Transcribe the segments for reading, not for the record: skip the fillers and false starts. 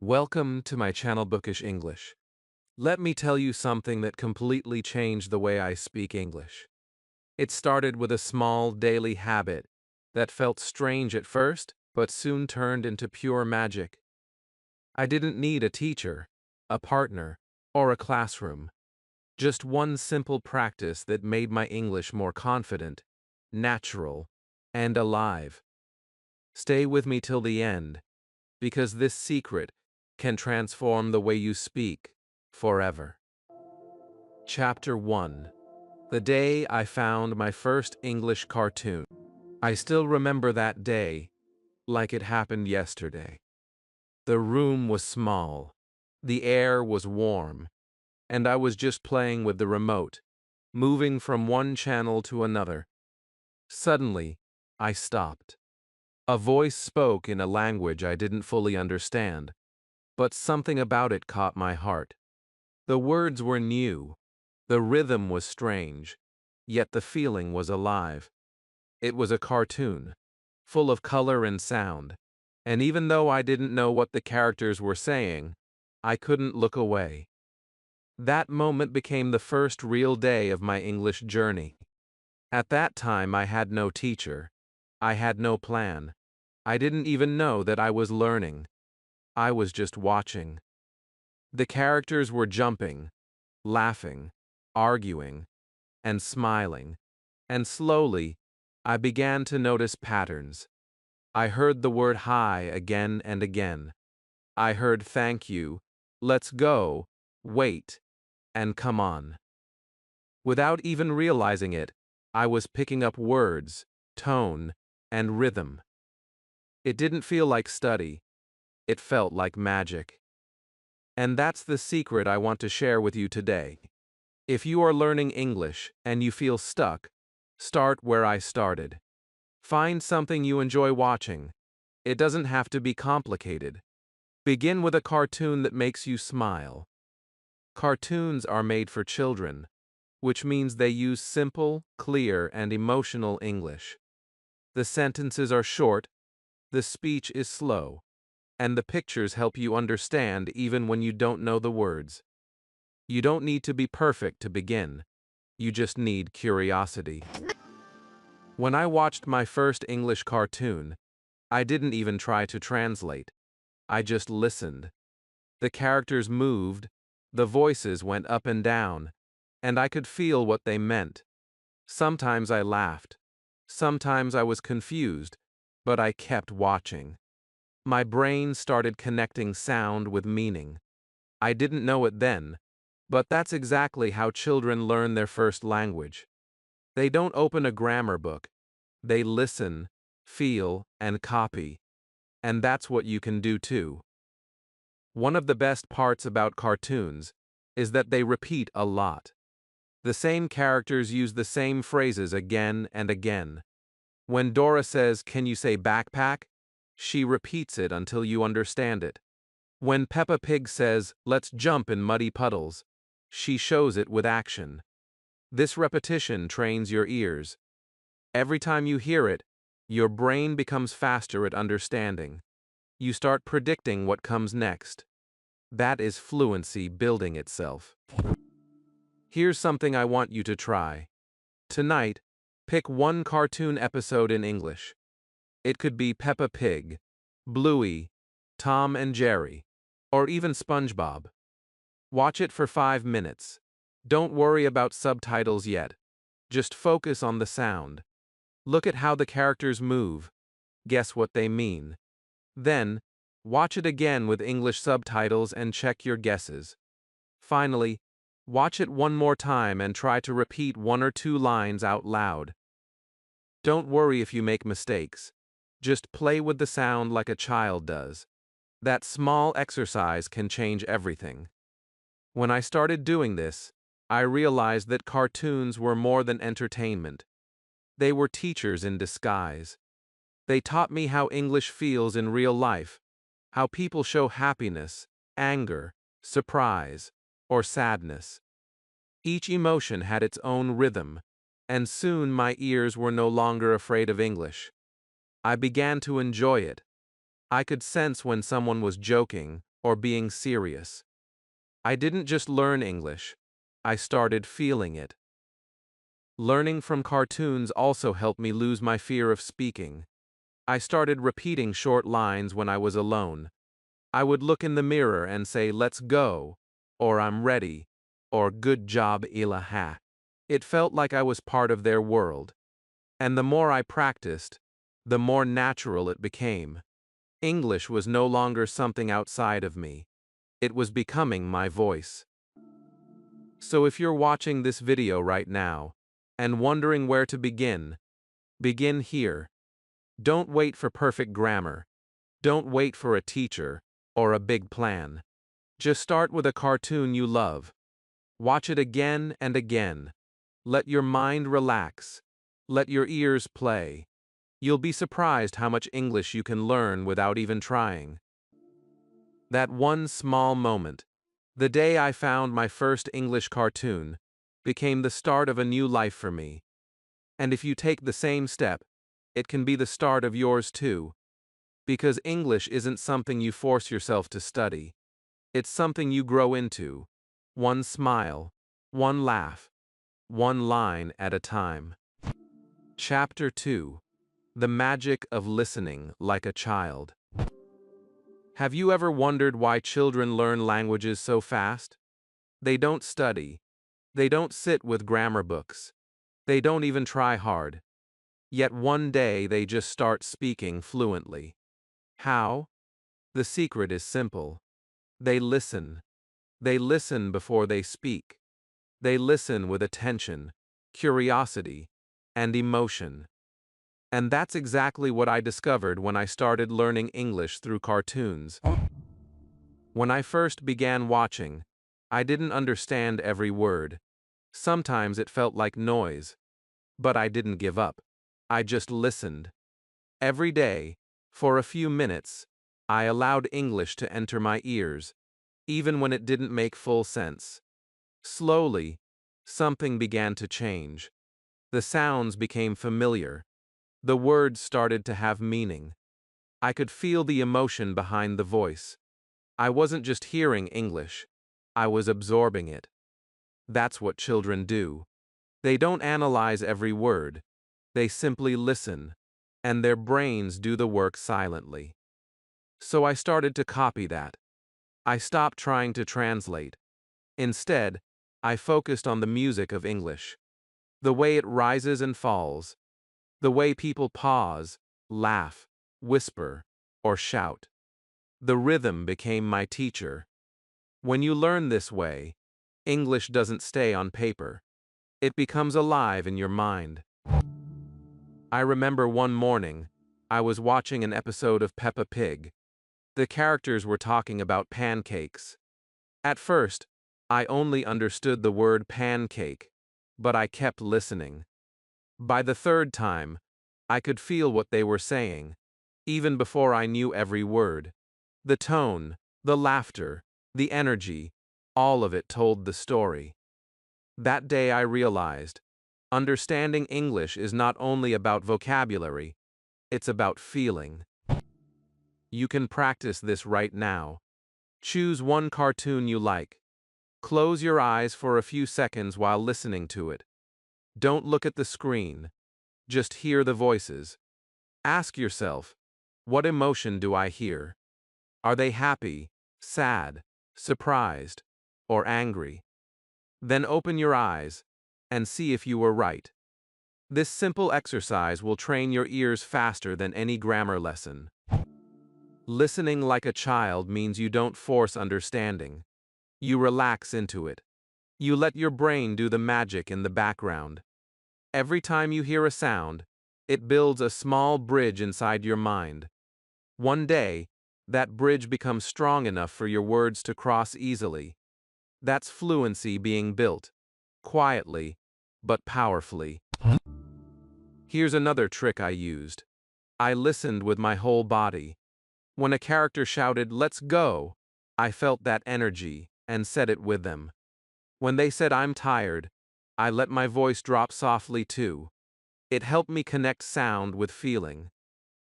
Welcome to my channel Bookish English. Let me tell you something that completely changed the way I speak English. It started with a small daily habit that felt strange at first, but soon turned into pure magic. I didn't need a teacher, a partner, or a classroom. Just one simple practice that made my English more confident, natural, and alive. Stay with me till the end, because this secret can transform the way you speak forever. Chapter 1. The day I found my first English cartoon. I still remember that day, like it happened yesterday. The room was small, the air was warm, and I was just playing with the remote, moving from one channel to another. Suddenly, I stopped. A voice spoke in a language I didn't fully understand, but something about it caught my heart. The words were new, the rhythm was strange, yet the feeling was alive. It was a cartoon, full of color and sound, and even though I didn't know what the characters were saying, I couldn't look away. That moment became the first real day of my English journey. At that time, I had no teacher. I had no plan. I didn't even know that I was learning. I was just watching. The characters were jumping, laughing, arguing, and smiling, and slowly, I began to notice patterns. I heard the word hi again and again. I heard thank you, let's go, wait, and come on. Without even realizing it, I was picking up words, tone, and rhythm. It didn't feel like study. It felt like magic. And that's the secret I want to share with you today. If you are learning English and you feel stuck, start where I started. Find something you enjoy watching. It doesn't have to be complicated. Begin with a cartoon that makes you smile. Cartoons are made for children, which means they use simple, clear, and emotional English. The sentences are short, the speech is slow, and the pictures help you understand even when you don't know the words. You don't need to be perfect to begin. You just need curiosity. When I watched my first English cartoon, I didn't even try to translate. I just listened. The characters moved, the voices went up and down, and I could feel what they meant. Sometimes I laughed. Sometimes I was confused, but I kept watching. My brain started connecting sound with meaning. I didn't know it then, but that's exactly how children learn their first language. They don't open a grammar book. They listen, feel, and copy. And that's what you can do too. One of the best parts about cartoons is that they repeat a lot. The same characters use the same phrases again and again. When Dora says, "Can you say backpack?" she repeats it until you understand it. When Peppa Pig says, "Let's jump in muddy puddles," she shows it with action. This repetition trains your ears. Every time you hear it, your brain becomes faster at understanding. You start predicting what comes next. That is fluency building itself. Here's something I want you to try. Tonight, pick one cartoon episode in English. It could be Peppa Pig, Bluey, Tom and Jerry, or even SpongeBob. Watch it for 5 minutes. Don't worry about subtitles yet. Just focus on the sound. Look at how the characters move. Guess what they mean. Then, watch it again with English subtitles and check your guesses. Finally, watch it one more time and try to repeat 1 or 2 lines out loud. Don't worry if you make mistakes. Just play with the sound like a child does. That small exercise can change everything. When I started doing this, I realized that cartoons were more than entertainment. They were teachers in disguise. They taught me how English feels in real life, how people show happiness, anger, surprise, or sadness. Each emotion had its own rhythm, and soon my ears were no longer afraid of English. I began to enjoy it. I could sense when someone was joking or being serious. I didn't just learn English, I started feeling it. Learning from cartoons also helped me lose my fear of speaking. I started repeating short lines when I was alone. I would look in the mirror and say, "Let's go," or "I'm ready," or "Good job, Ilaha." It felt like I was part of their world. And the more I practiced, the more natural it became. English was no longer something outside of me. It was becoming my voice. So if you're watching this video right now and wondering where to begin, begin here. Don't wait for perfect grammar. Don't wait for a teacher or a big plan. Just start with a cartoon you love. Watch it again and again. Let your mind relax. Let your ears play. You'll be surprised how much English you can learn without even trying. That one small moment, the day I found my first English cartoon, became the start of a new life for me. And if you take the same step, it can be the start of yours too. Because English isn't something you force yourself to study. It's something you grow into. One smile, one laugh, one line at a time. Chapter 2. The Magic of Listening Like a Child. Have you ever wondered why children learn languages so fast? They don't study. They don't sit with grammar books. They don't even try hard. Yet one day they just start speaking fluently. How? The secret is simple. They listen. They listen before they speak. They listen with attention, curiosity, and emotion. And that's exactly what I discovered when I started learning English through cartoons. When I first began watching, I didn't understand every word. Sometimes it felt like noise. But I didn't give up. I just listened. Every day, for a few minutes, I allowed English to enter my ears, even when it didn't make full sense. Slowly, something began to change. The sounds became familiar. The words started to have meaning. I could feel the emotion behind the voice. I wasn't just hearing English. I was absorbing it. That's what children do. They don't analyze every word. They simply listen, and their brains do the work silently. So I started to copy that. I stopped trying to translate. Instead, I focused on the music of English. The way it rises and falls. The way people pause, laugh, whisper, or shout. The rhythm became my teacher. When you learn this way, English doesn't stay on paper. It becomes alive in your mind. I remember one morning, I was watching an episode of Peppa Pig. The characters were talking about pancakes. At first, I only understood the word pancake, but I kept listening. By the third time, I could feel what they were saying, even before I knew every word. The tone, the laughter, the energy, all of it told the story. That day I realized, understanding English is not only about vocabulary, it's about feeling. You can practice this right now. Choose one cartoon you like. Close your eyes for a few seconds while listening to it. Don't look at the screen. Just hear the voices. Ask yourself, what emotion do I hear? Are they happy, sad, surprised, or angry? Then open your eyes and see if you were right. This simple exercise will train your ears faster than any grammar lesson. Listening like a child means you don't force understanding. You relax into it. You let your brain do the magic in the background. Every time you hear a sound, it builds a small bridge inside your mind. One day, that bridge becomes strong enough for your words to cross easily. That's fluency being built, quietly, but powerfully. Here's another trick I used. I listened with my whole body. When a character shouted, "Let's go," I felt that energy and said it with them. When they said, "I'm tired," I let my voice drop softly too. It helped me connect sound with feeling.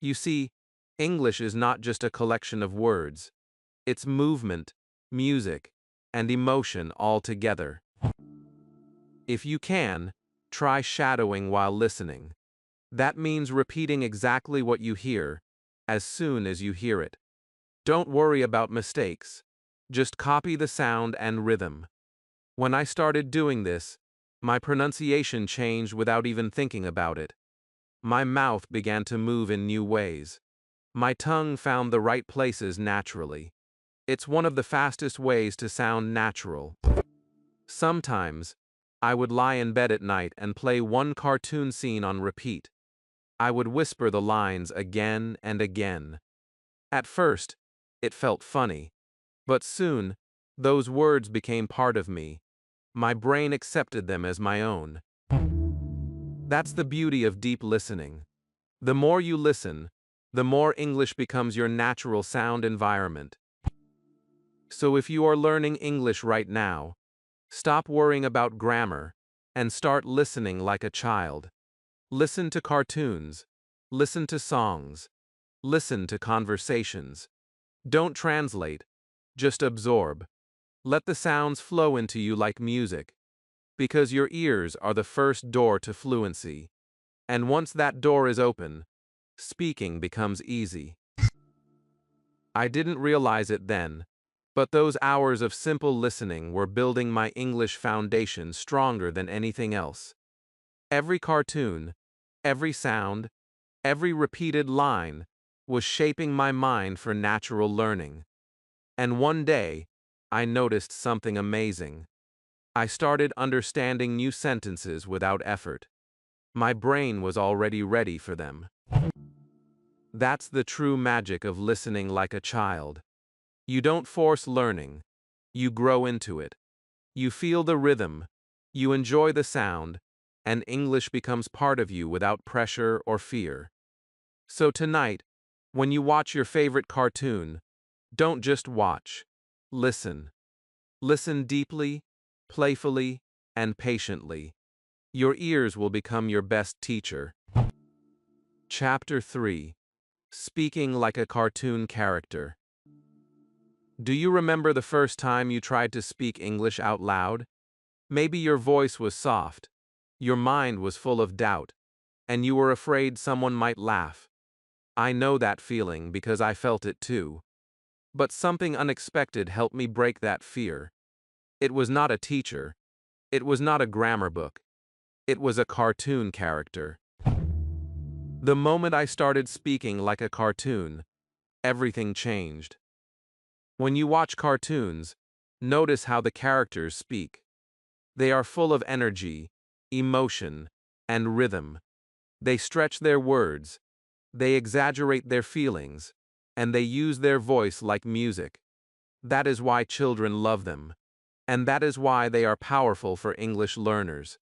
You see, English is not just a collection of words. It's movement, music, and emotion all together. If you can, try shadowing while listening. That means repeating exactly what you hear, as soon as you hear it. Don't worry about mistakes. Just copy the sound and rhythm. When I started doing this, my pronunciation changed without even thinking about it. My mouth began to move in new ways. My tongue found the right places naturally. It's one of the fastest ways to sound natural. Sometimes, I would lie in bed at night and play one cartoon scene on repeat. I would whisper the lines again and again. At first, it felt funny, but soon, those words became part of me. My brain accepted them as my own. That's the beauty of deep listening. The more you listen, the more English becomes your natural sound environment. So if you are learning English right now, stop worrying about grammar and start listening like a child. Listen to cartoons. Listen to songs. Listen to conversations. Don't translate, just absorb. Let the sounds flow into you like music, because your ears are the first door to fluency. And once that door is open, speaking becomes easy. I didn't realize it then, but those hours of simple listening were building my English foundation stronger than anything else. Every cartoon, every sound, every repeated line was shaping my mind for natural learning. And one day, I noticed something amazing. I started understanding new sentences without effort. My brain was already ready for them. That's the true magic of listening like a child. You don't force learning. You grow into it. You feel the rhythm. You enjoy the sound, and English becomes part of you without pressure or fear. So tonight, when you watch your favorite cartoon, don't just watch. Listen. Listen deeply, playfully, and patiently. Your ears will become your best teacher. Chapter 3. Speaking like a cartoon character. Do you remember the first time you tried to speak English out loud? Maybe your voice was soft, your mind was full of doubt, and you were afraid someone might laugh. I know that feeling because I felt it too. But something unexpected helped me break that fear. It was not a teacher. It was not a grammar book. It was a cartoon character. The moment I started speaking like a cartoon, everything changed. When you watch cartoons, notice how the characters speak. They are full of energy, emotion, and rhythm. They stretch their words, they exaggerate their feelings, and they use their voice like music. That is why children love them, and that is why they are powerful for English learners.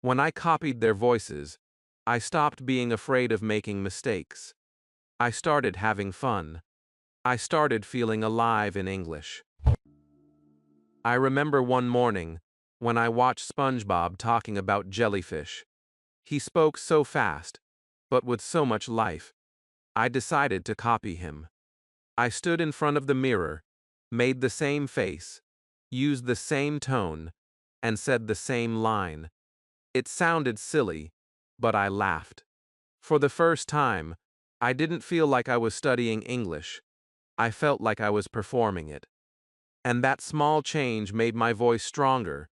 When I copied their voices, I stopped being afraid of making mistakes. I started having fun. I started feeling alive in English. I remember one morning when I watched SpongeBob talking about jellyfish. He spoke so fast, but with so much life. I decided to copy him. I stood in front of the mirror, made the same face, used the same tone, and said the same line. It sounded silly, but I laughed. For the first time, I didn't feel like I was studying English. I felt like I was performing it. And that small change made my voice stronger,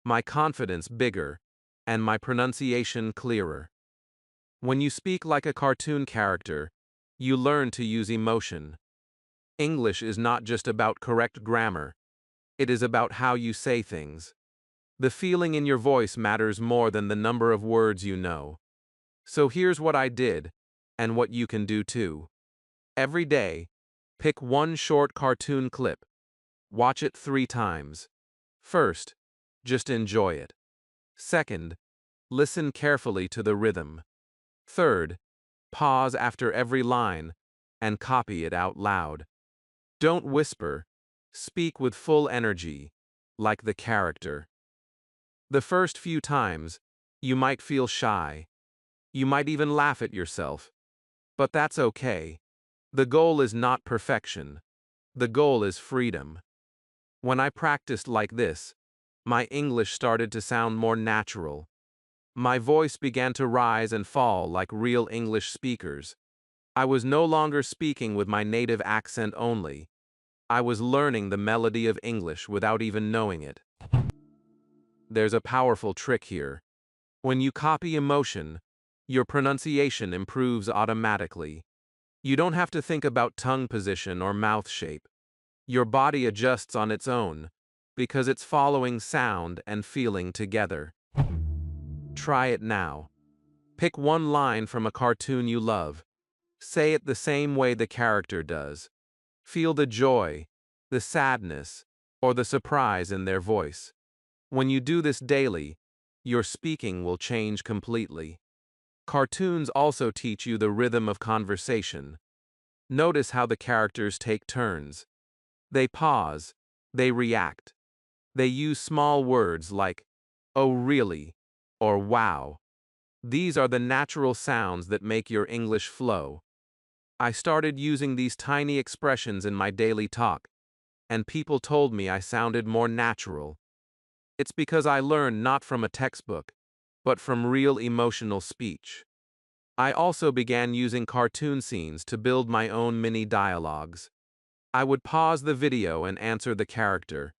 my confidence bigger, and my pronunciation clearer. When you speak like a cartoon character, you learn to use emotion. English is not just about correct grammar, it is about how you say things. The feeling in your voice matters more than the number of words you know. So here's what I did, and what you can do too. Every day, pick one short cartoon clip. Watch it 3 times. First, just enjoy it. Second, listen carefully to the rhythm. Third, pause after every line and copy it out loud. Don't whisper, speak with full energy, like the character. The first few times, you might feel shy. You might even laugh at yourself. But that's okay. The goal is not perfection. The goal is freedom. When I practiced like this, my English started to sound more natural. My voice began to rise and fall like real English speakers. I was no longer speaking with my native accent only. I was learning the melody of English without even knowing it. There's a powerful trick here. When you copy emotion, your pronunciation improves automatically. You don't have to think about tongue position or mouth shape. Your body adjusts on its own, because it's following sound and feeling together. Try it now. Pick one line from a cartoon you love. Say it the same way the character does. Feel the joy, the sadness, or the surprise in their voice. When you do this daily, your speaking will change completely. Cartoons also teach you the rhythm of conversation. Notice how the characters take turns. They pause, they react. They use small words like, "Oh really?" or "wow." These are the natural sounds that make your English flow. I started using these tiny expressions in my daily talk, and people told me I sounded more natural. It's because I learned not from a textbook, but from real emotional speech. I also began using cartoon scenes to build my own mini dialogues. I would pause the video and answer the character.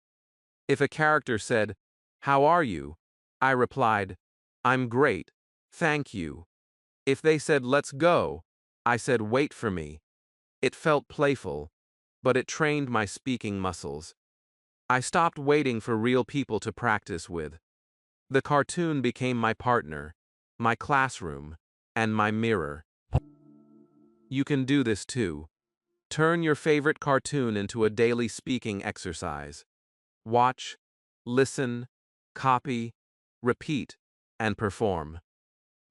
If a character said, "How are you?" I replied, "I'm great, thank you." If they said, "Let's go," I said, "Wait for me." It felt playful, but it trained my speaking muscles. I stopped waiting for real people to practice with. The cartoon became my partner, my classroom, and my mirror. You can do this too. Turn your favorite cartoon into a daily speaking exercise. Watch, listen, copy, repeat, and perform.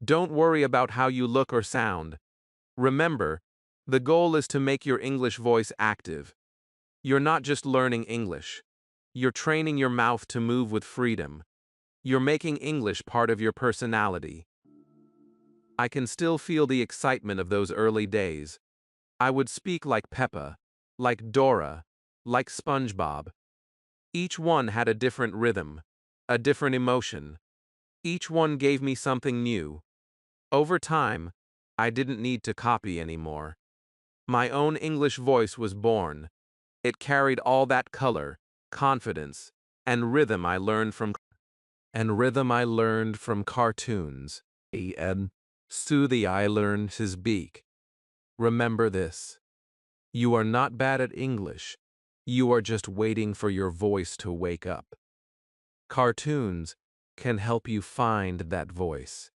Don't worry about how you look or sound. Remember, the goal is to make your English voice active. You're not just learning English. You're training your mouth to move with freedom. You're making English part of your personality. I can still feel the excitement of those early days. I would speak like Peppa, like Dora, like SpongeBob. Each one had a different rhythm, a different emotion. Each one gave me something new. Over time, I didn't need to copy anymore. My own English voice was born. It carried all that color, confidence, and rhythm I learned from cartoons. And Soothie I learned his beak. Remember this. You are not bad at English. You are just waiting for your voice to wake up. Cartoons can help you find that voice.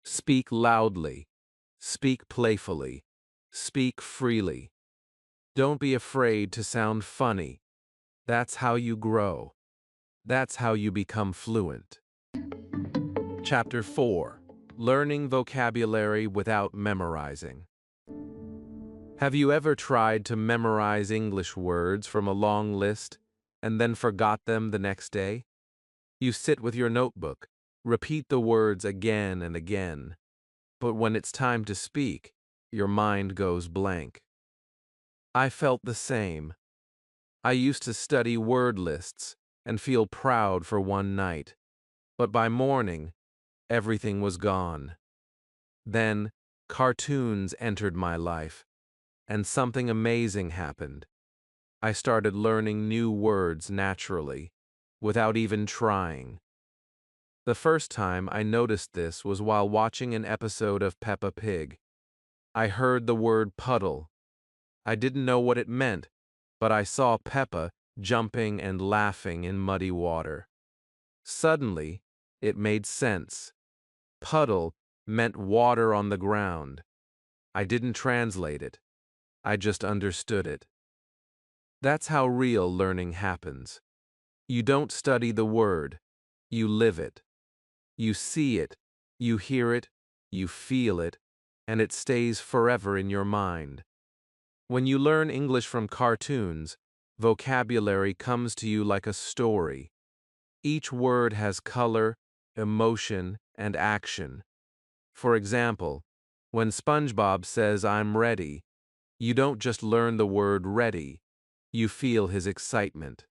Speak loudly. Speak playfully. Speak freely. Don't be afraid to sound funny. That's how you grow. That's how you become fluent. Chapter 4. Learning vocabulary without memorizing. Have you ever tried to memorize English words from a long list and then forgot them the next day? You sit with your notebook, repeat the words again and again, but when it's time to speak, your mind goes blank. I felt the same. I used to study word lists and feel proud for one night, but by morning, everything was gone. Then, cartoons entered my life, and something amazing happened. I started learning new words naturally, without even trying. The first time I noticed this was while watching an episode of Peppa Pig. I heard the word puddle. I didn't know what it meant, but I saw Peppa jumping and laughing in muddy water. Suddenly, it made sense. Puddle meant water on the ground. I didn't translate it. I just understood it. That's how real learning happens. You don't study the word. You live it. You see it. You hear it. You feel it. And it stays forever in your mind. When you learn English from cartoons, vocabulary comes to you like a story. Each word has color, emotion, and action. For example, when SpongeBob says, "I'm ready," you don't just learn the word ready. You feel his excitement.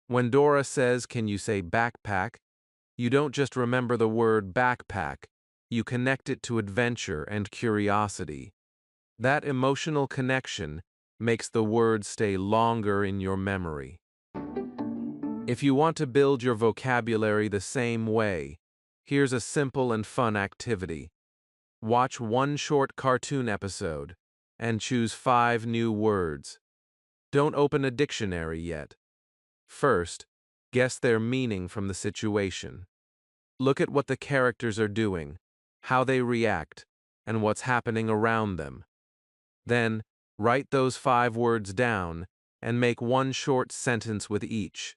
When Dora says, "Can you say backpack?" you don't just remember the word backpack, you connect it to adventure and curiosity. That emotional connection makes the word stay longer in your memory. If you want to build your vocabulary the same way, here's a simple and fun activity. Watch one short cartoon episode and choose 5 new words. Don't open a dictionary yet. First, guess their meaning from the situation. Look at what the characters are doing, how they react, and what's happening around them. Then, write those 5 words down and make one short sentence with each.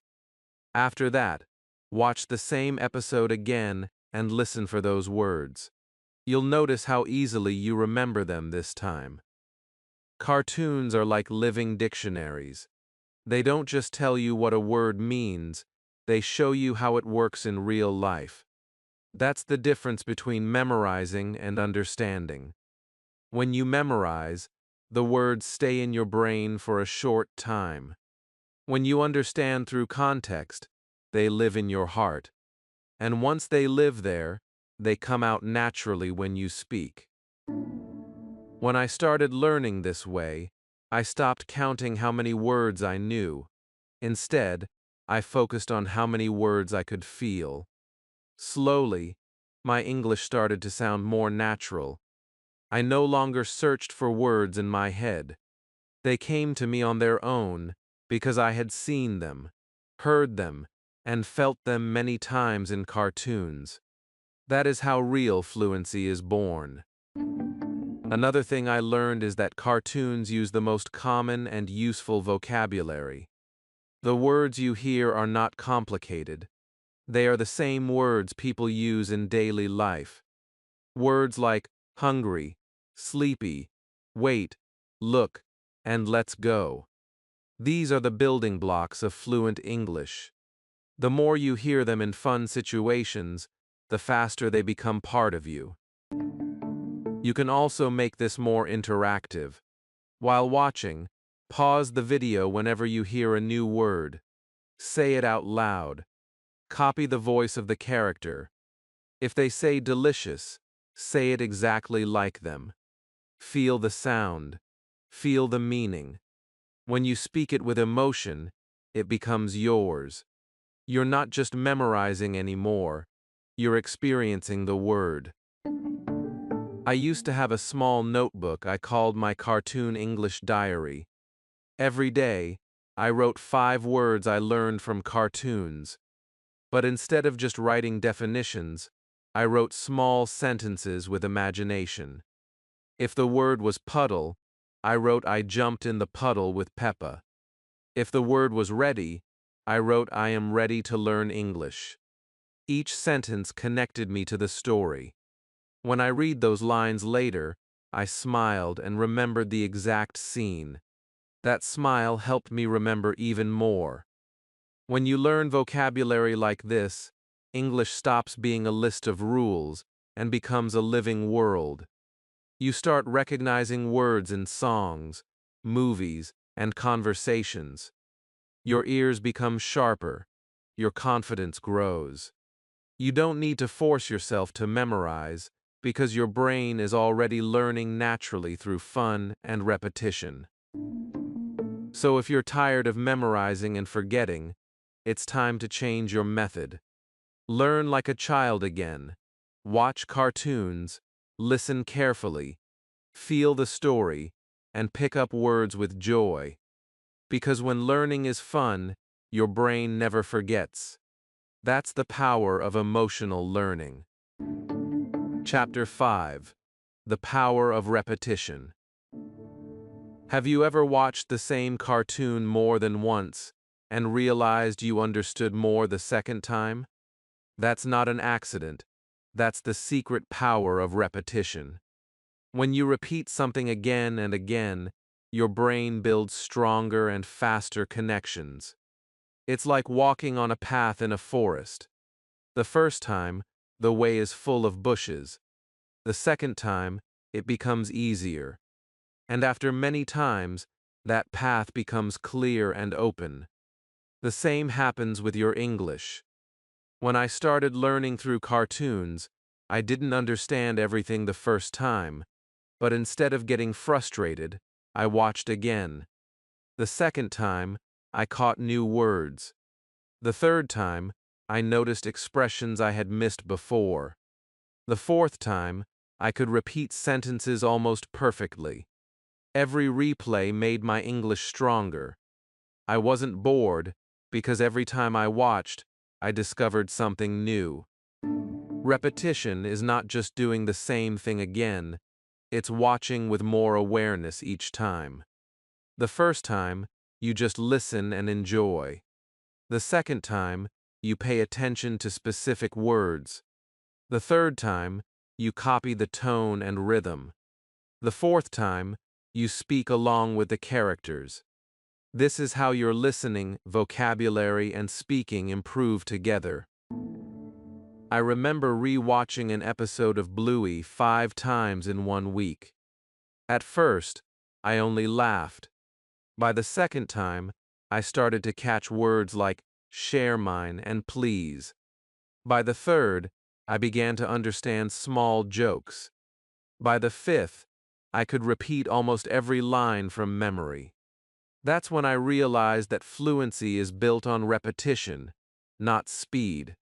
After that, watch the same episode again and listen for those words. You'll notice how easily you remember them this time. Cartoons are like living dictionaries. They don't just tell you what a word means, they show you how it works in real life. That's the difference between memorizing and understanding. When you memorize, the words stay in your brain for a short time. When you understand through context, they live in your heart. And once they live there, they come out naturally when you speak. When I started learning this way, I stopped counting how many words I knew. Instead, I focused on how many words I could feel. Slowly, my English started to sound more natural. I no longer searched for words in my head. They came to me on their own because I had seen them, heard them, and felt them many times in cartoons. That is how real fluency is born. Another thing I learned is that cartoons use the most common and useful vocabulary. The words you hear are not complicated. They are the same words people use in daily life. Words like hungry, sleepy, wait, look, and let's go. These are the building blocks of fluent English. The more you hear them in fun situations, the faster they become part of you. You can also make this more interactive. While watching, pause the video whenever you hear a new word. Say it out loud. Copy the voice of the character. If they say delicious, say it exactly like them. Feel the sound. Feel the meaning. When you speak it with emotion, it becomes yours. You're not just memorizing anymore, you're experiencing the word. I used to have a small notebook I called my cartoon English diary. Every day, I wrote 5 words I learned from cartoons. But instead of just writing definitions, I wrote small sentences with imagination. If the word was puddle, I wrote I jumped in the puddle with Peppa. If the word was ready, I wrote I am ready to learn English. Each sentence connected me to the story. When I read those lines later, I smiled and remembered the exact scene. That smile helped me remember even more. When you learn vocabulary like this, English stops being a list of rules and becomes a living world. You start recognizing words in songs, movies, and conversations. Your ears become sharper. Your confidence grows. You don't need to force yourself to memorize because your brain is already learning naturally through fun and repetition. So if you're tired of memorizing and forgetting, it's time to change your method. Learn like a child again. Watch cartoons, listen carefully, feel the story, and pick up words with joy. Because when learning is fun, your brain never forgets. That's the power of emotional learning. Chapter 5. The Power of Repetition. Have you ever watched the same cartoon more than once and realized you understood more the second time? That's not an accident. That's the secret power of repetition. When you repeat something again and again, your brain builds stronger and faster connections. It's like walking on a path in a forest. The first time, the way is full of bushes. The second time, it becomes easier. And after many times, That path becomes clear and open. The same happens with your English. When I started learning through cartoons, I didn't understand everything the first time, but instead of getting frustrated, I watched again. The second time, I caught new words. The third time, I noticed expressions I had missed before. The fourth time, I could repeat sentences almost perfectly. Every replay made my English stronger. I wasn't bored, because every time I watched, I discovered something new. Repetition is not just doing the same thing again, it's watching with more awareness each time. The first time, you just listen and enjoy. The second time, you pay attention to specific words. The third time, you copy the tone and rhythm. The fourth time, you speak along with the characters. This is how your listening, vocabulary, and speaking improve together. I remember re-watching an episode of Bluey 5 times in 1 week. At first, I only laughed. By the second time, I started to catch words like share mine and please. By the third, I began to understand small jokes. By the fifth, I could repeat almost every line from memory. That's when I realized that fluency is built on repetition, not speed.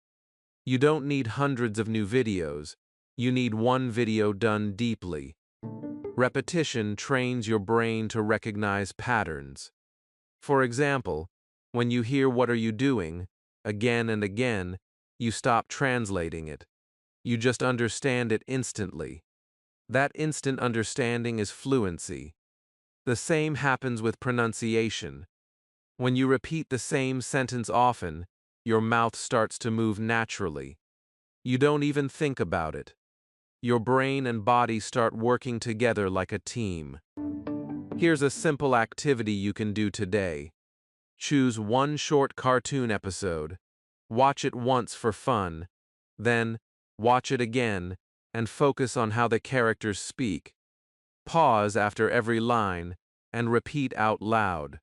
You don't need hundreds of new videos. You need one video done deeply. Repetition trains your brain to recognize patterns. For example, when you hear "what are you doing?" again and again, you stop translating it. You just understand it instantly. That instant understanding is fluency. The same happens with pronunciation. When you repeat the same sentence often, your mouth starts to move naturally. You don't even think about it. Your brain and body start working together like a team. Here's a simple activity you can do today. Choose one short cartoon episode. Watch it once for fun. Then, watch it again and focus on how the characters speak. Pause after every line and repeat out loud.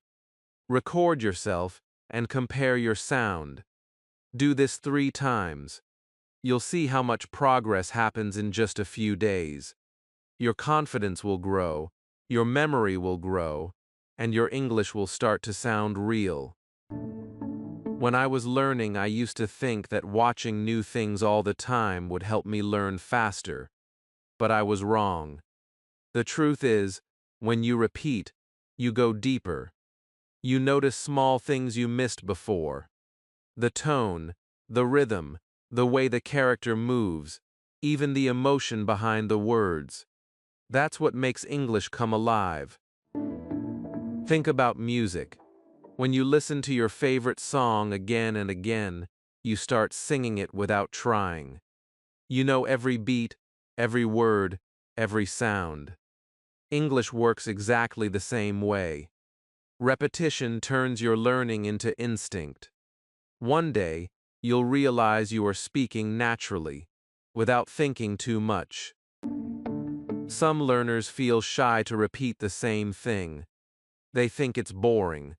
Record yourself and compare your sound. Do this 3 times. You'll see how much progress happens in just a few days. Your confidence will grow, your memory will grow, and your English will start to sound real. When I was learning, I used to think that watching new things all the time would help me learn faster. But I was wrong. The truth is, when you repeat, you go deeper. You notice small things you missed before. The tone, the rhythm, the way the character moves, even the emotion behind the words. That's what makes English come alive. Think about music. When you listen to your favorite song again and again, you start singing it without trying. You know every beat, every word, every sound. English works exactly the same way. Repetition turns your learning into instinct. One day, you'll realize you are speaking naturally, without thinking too much. Some learners feel shy to repeat the same thing. They think it's boring.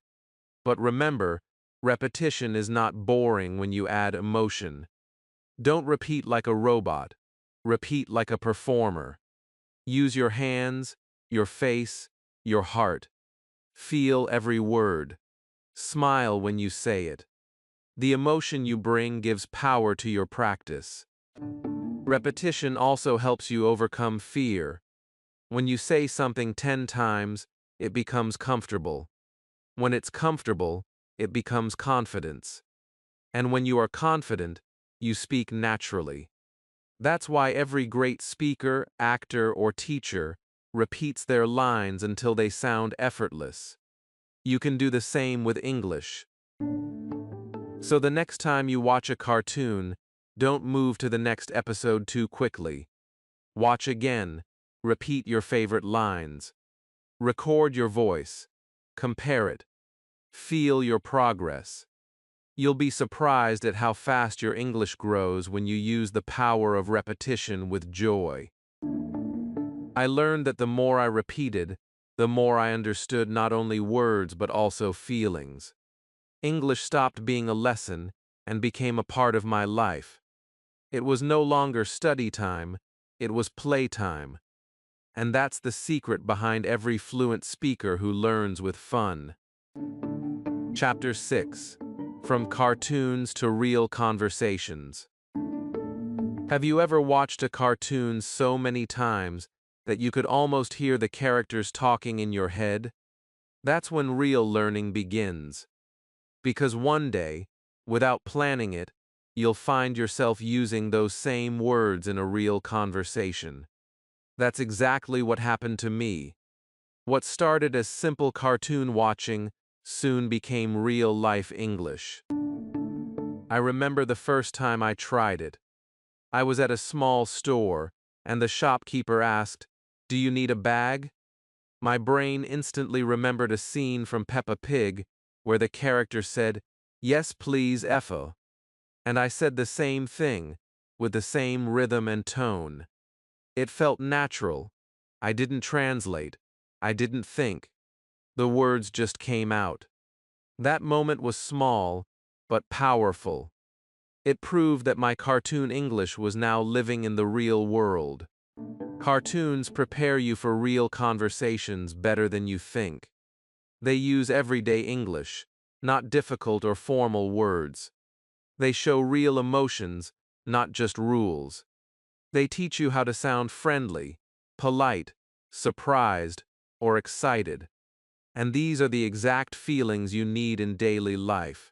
But remember, repetition is not boring when you add emotion. Don't repeat like a robot. Repeat like a performer. Use your hands, your face, your heart. Feel every word. Smile when you say it. The emotion you bring gives power to your practice. Repetition also helps you overcome fear. When you say something 10 times, it becomes comfortable. When it's comfortable, it becomes confidence. And when you are confident, you speak naturally. That's why every great speaker, actor, or teacher repeats their lines until they sound effortless. You can do the same with English. So the next time you watch a cartoon, don't move to the next episode too quickly. Watch again. Repeat your favorite lines. Record your voice. Compare it. Feel your progress. You'll be surprised at how fast your English grows when you use the power of repetition with joy. I learned that the more I repeated, the more I understood not only words but also feelings. English stopped being a lesson and became a part of my life. It was no longer study time, it was playtime. And that's the secret behind every fluent speaker who learns with fun. Chapter 6. From Cartoons to Real Conversations. Have you ever watched a cartoon so many times that you could almost hear the characters talking in your head? That's when real learning begins. Because one day, without planning it, you'll find yourself using those same words in a real conversation. That's exactly what happened to me. What started as simple cartoon watching soon became real-life English. I remember the first time I tried it. I was at a small store, and the shopkeeper asked, "Do you need a bag?" My brain instantly remembered a scene from Peppa Pig where the character said, "Yes, please, Effa." And I said the same thing, with the same rhythm and tone. It felt natural. I didn't translate. I didn't think. The words just came out. That moment was small, but powerful. It proved that my cartoon English was now living in the real world. Cartoons prepare you for real conversations better than you think. They use everyday English, not difficult or formal words. They show real emotions, not just rules. They teach you how to sound friendly, polite, surprised, or excited. And these are the exact feelings you need in daily life.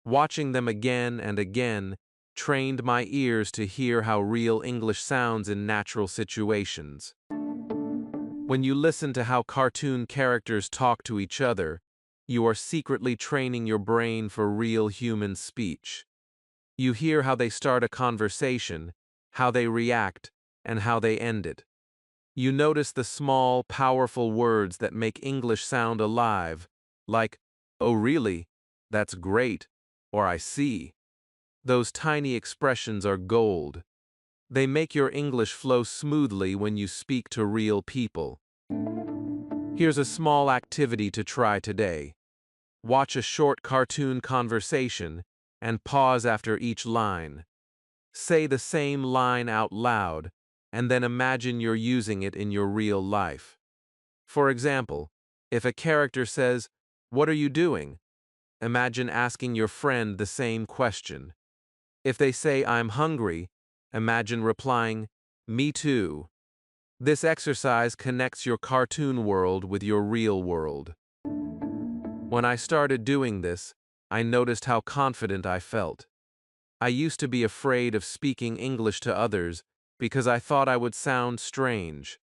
Watching them again and again trained my ears to hear how real English sounds in natural situations. When you listen to how cartoon characters talk to each other, you are secretly training your brain for real human speech. You hear how they start a conversation, how they react, and how they end it. You notice the small, powerful words that make English sound alive, like, "Oh really? That's great," or "I see." Those tiny expressions are gold. They make your English flow smoothly when you speak to real people. Here's a small activity to try today. Watch a short cartoon conversation and pause after each line. Say the same line out loud, and then imagine you're using it in your real life. For example, if a character says, "What are you doing?" imagine asking your friend the same question. If they say, "I'm hungry," imagine replying, "Me too." This exercise connects your cartoon world with your real world. When I started doing this, I noticed how confident I felt. I used to be afraid of speaking English to others because I thought I would sound strange.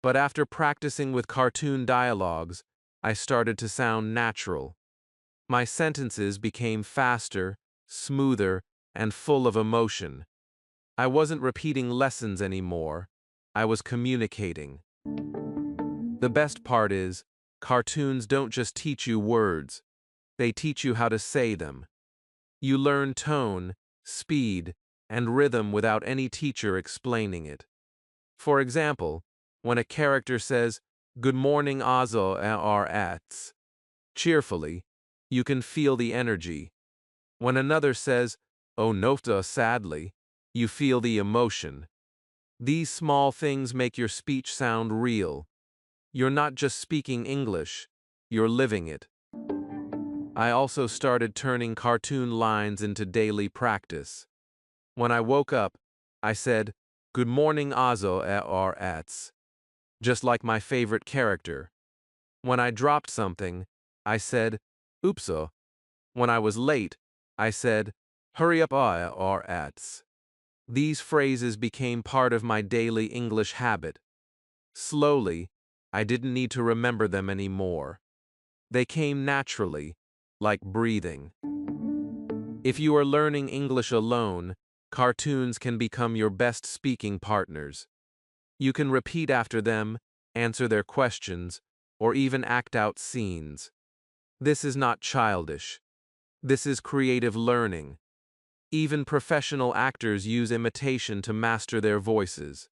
But after practicing with cartoon dialogues, I started to sound natural. My sentences became faster, smoother, and full of emotion. I wasn't repeating lessons anymore. I was communicating. The best part is, cartoons don't just teach you words, they teach you how to say them. You learn tone, speed, and rhythm without any teacher explaining it. For example, when a character says, "Good morning, Azo ar ats," cheerfully, you can feel the energy. When another says, "Oh nofta," sadly, you feel the emotion. These small things make your speech sound real. You're not just speaking English, you're living it. I also started turning cartoon lines into daily practice. When I woke up, I said, "Good morning, Azo ar ats," just like my favorite character. When I dropped something, I said, "Oopso." When I was late, I said, "Hurry up or ats." These phrases became part of my daily English habit. Slowly, I didn't need to remember them anymore. They came naturally, like breathing. If you are learning English alone, cartoons can become your best speaking partners. You can repeat after them, answer their questions, or even act out scenes. This is not childish. This is creative learning. Even professional actors use imitation to master their voices.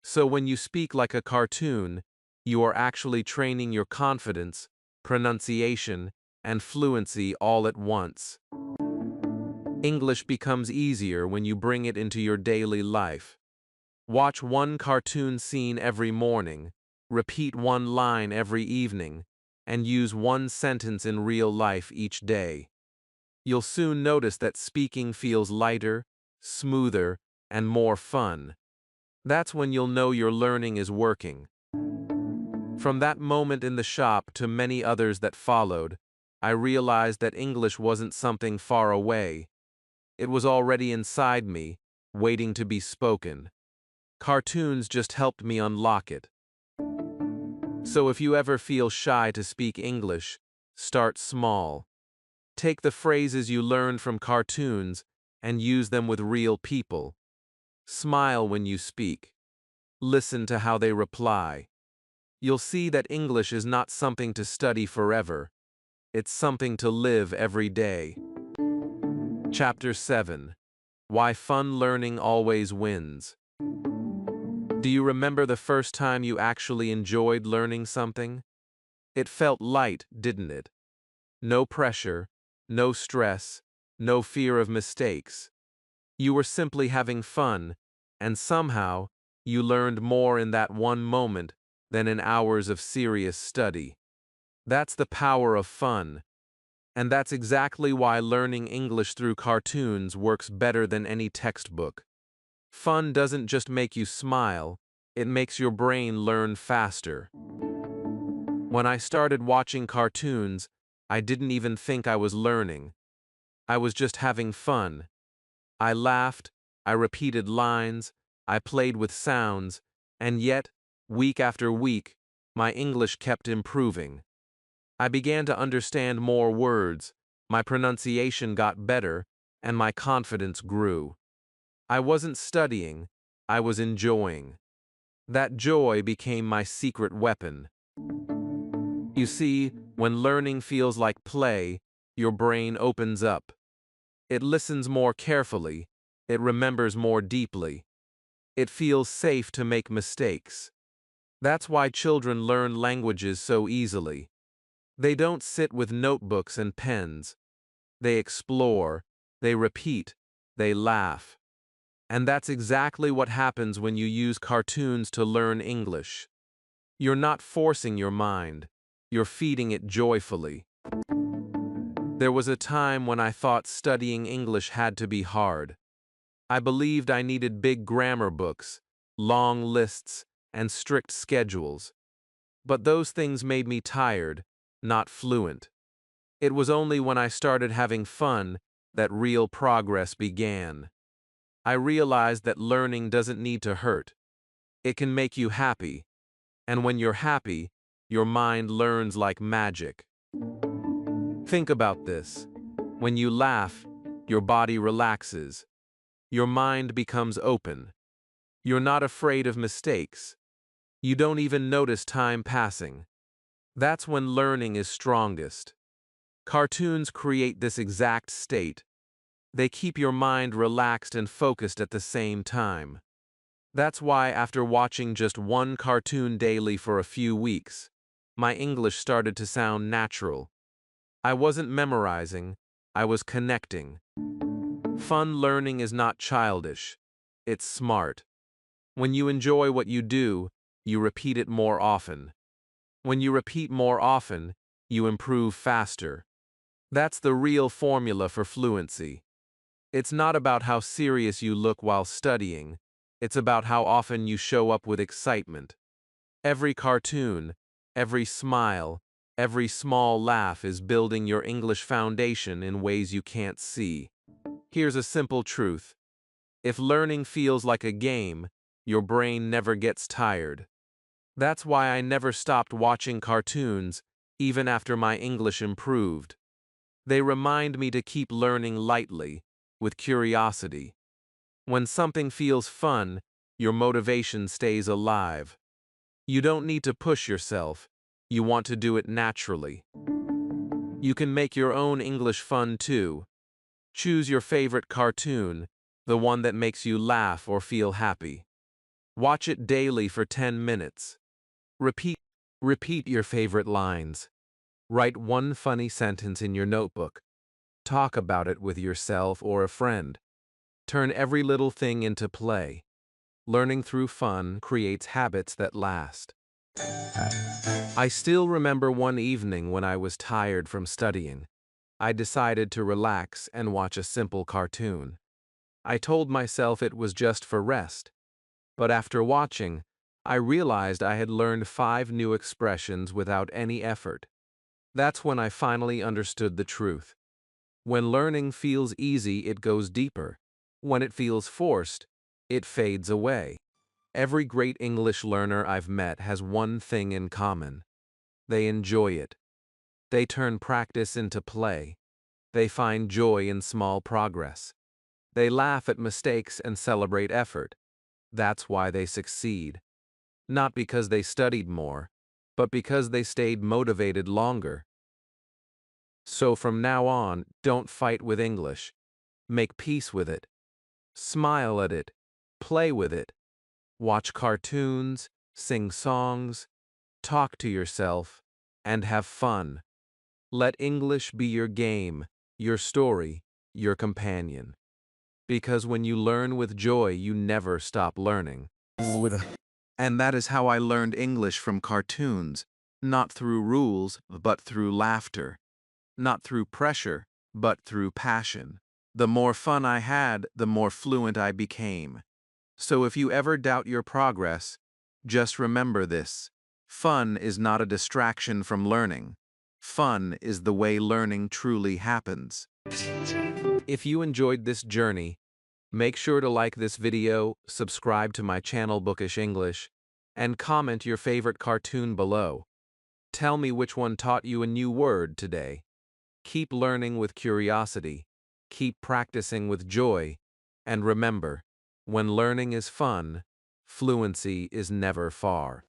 So when you speak like a cartoon, You are actually training your confidence, pronunciation, and fluency all at once. English becomes easier when you bring it into your daily life. Watch one cartoon scene every morning, repeat one line every evening, and use one sentence in real life each day. You'll soon notice that speaking feels lighter, smoother, and more fun. That's when you'll know your learning is working. From that moment in the shop to many others that followed, I realized that English wasn't something far away. It was already inside me, waiting to be spoken. Cartoons just helped me unlock it. So if you ever feel shy to speak English, start small. Take the phrases you learned from cartoons and use them with real people. Smile when you speak. Listen to how they reply. You'll see that English is not something to study forever. It's something to live every day. Chapter 7. Why Fun Learning Always Wins. Do you remember the first time you actually enjoyed learning something? It felt light, didn't it? No pressure, no stress, no fear of mistakes. You were simply having fun, and somehow, you learned more in that one moment than in hours of serious study. That's the power of fun, and that's exactly why learning English through cartoons works better than any textbook. Fun doesn't just make you smile, it makes your brain learn faster. When I started watching cartoons, I didn't even think I was learning. I was just having fun. I laughed, I repeated lines, I played with sounds, and yet, week after week, my English kept improving. I began to understand more words, my pronunciation got better, and my confidence grew. I wasn't studying, I was enjoying. That joy became my secret weapon. You see, when learning feels like play, your brain opens up. It listens more carefully, it remembers more deeply. It feels safe to make mistakes. That's why children learn languages so easily. They don't sit with notebooks and pens. They explore, they repeat, they laugh. And that's exactly what happens when you use cartoons to learn English. You're not forcing your mind, you're feeding it joyfully. There was a time when I thought studying English had to be hard. I believed I needed big grammar books, long lists, and strict schedules. But those things made me tired, not fluent. It was only when I started having fun that real progress began. I realized that learning doesn't need to hurt. It can make you happy. And when you're happy, your mind learns like magic. Think about this. When you laugh, your body relaxes. Your mind becomes open. You're not afraid of mistakes. You don't even notice time passing. That's when learning is strongest. Cartoons create this exact state. They keep your mind relaxed and focused at the same time. That's why after watching just one cartoon daily for a few weeks, my English started to sound natural. I wasn't memorizing, I was connecting. Fun learning is not childish, it's smart. When you enjoy what you do, you repeat it more often. When you repeat more often, you improve faster. That's the real formula for fluency. It's not about how serious you look while studying, it's about how often you show up with excitement. Every cartoon, every smile, every small laugh is building your English foundation in ways you can't see. Here's a simple truth. If learning feels like a game, your brain never gets tired. That's why I never stopped watching cartoons, even after my English improved. They remind me to keep learning lightly, with curiosity. When something feels fun, your motivation stays alive. You don't need to push yourself, you want to do it naturally. You can make your own English fun too. Choose your favorite cartoon, the one that makes you laugh or feel happy. Watch it daily for 10 minutes. Repeat Repeat your favorite lines. Write one funny sentence in your notebook. Talk about it with yourself or a friend. Turn every little thing into play. Learning through fun creates habits that last. I still remember one evening when I was tired from studying. I decided to relax and watch a simple cartoon. I told myself it was just for rest, but after watching, I realized I had learned 5 new expressions without any effort. That's when I finally understood the truth. When learning feels easy, it goes deeper. When it feels forced, it fades away. Every great English learner I've met has one thing in common. They enjoy it. They turn practice into play. They find joy in small progress. They laugh at mistakes and celebrate effort. That's why they succeed. Not because they studied more, but because they stayed motivated longer. So from now on, don't fight with English. Make peace with it. Smile at it. Play with it. Watch cartoons, sing songs, talk to yourself, and have fun. Let English be your game, your story, your companion. Because when you learn with joy, you never stop learning. And that is how I learned English from cartoons, not through rules, but through laughter. Not through pressure, but through passion. The more fun I had, the more fluent I became. So if you ever doubt your progress, just remember this. Fun is not a distraction from learning. Fun is the way learning truly happens. If you enjoyed this journey, make sure to like this video, subscribe to my channel Bookish English, and comment your favorite cartoon below. Tell me which one taught you a new word today. Keep learning with curiosity, keep practicing with joy, and remember, when learning is fun, fluency is never far.